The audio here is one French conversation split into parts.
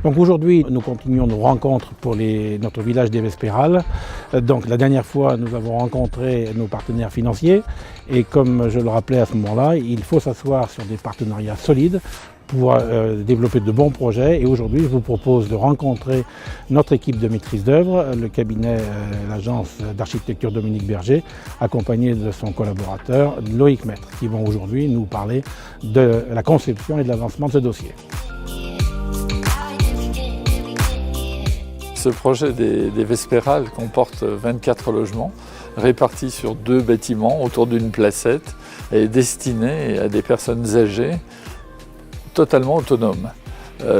Donc aujourd'hui, nous continuons nos rencontres pour notre village des Vespérales. Donc la dernière fois, nous avons rencontré nos partenaires financiers et comme je le rappelais à ce moment-là, il faut s'asseoir sur des partenariats solides pour développer de bons projets. Et aujourd'hui, je vous propose de rencontrer notre équipe de maîtrise d'œuvre, le cabinet, l'agence d'architecture Dominique Berger, accompagné de son collaborateur Loïc Maître, qui vont aujourd'hui nous parler de la conception et de l'avancement de ce dossier. Ce projet des Vespérales comporte 24 logements répartis sur 2 bâtiments autour d'une placette et est destiné à des personnes âgées totalement autonomes.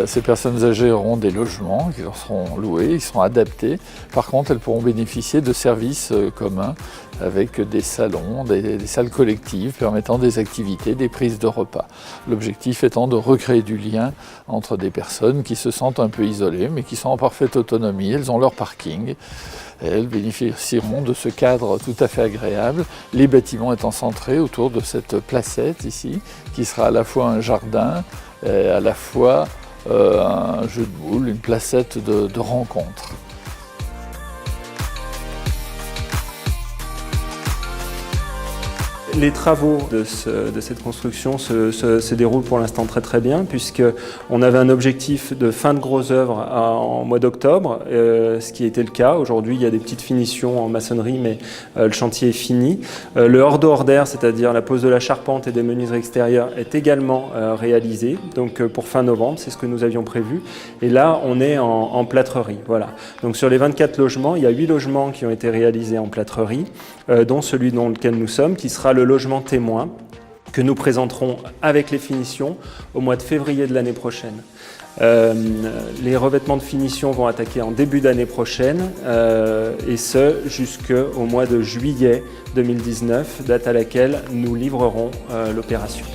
Ces personnes âgées auront des logements qui leur seront loués, ils seront adaptés. Par contre, elles pourront bénéficier de services communs avec des salons, des salles collectives permettant des activités, des prises de repas. L'objectif étant de recréer du lien entre des personnes qui se sentent un peu isolées mais qui sont en parfaite autonomie. Elles ont leur parking. Elles bénéficieront de ce cadre tout à fait agréable, les bâtiments étant centrés autour de cette placette ici, qui sera à la fois un jardin, à la fois un jeu de boules, une placette de rencontre. Les travaux de cette construction se déroulent pour l'instant très bien, puisqu'on avait un objectif de fin de gros œuvre en mois d'octobre, ce qui était le cas. Aujourd'hui, il y a des petites finitions en maçonnerie, mais le chantier est fini. Le hors d'eau hors d'air, c'est-à-dire la pose de la charpente et des menuiseries extérieures, est également réalisé. Donc pour fin novembre, c'est ce que nous avions prévu. Et là, on est en plâtrerie. Voilà. Donc sur les 24 logements, il y a 8 logements qui ont été réalisés en plâtrerie, dont celui dans lequel nous sommes, qui sera le logement témoin que nous présenterons avec les finitions au mois de février de l'année prochaine. Les revêtements de finition vont attaquer en début d'année prochaine et ce jusqu'au mois de juillet 2019, date à laquelle nous livrerons l'opération.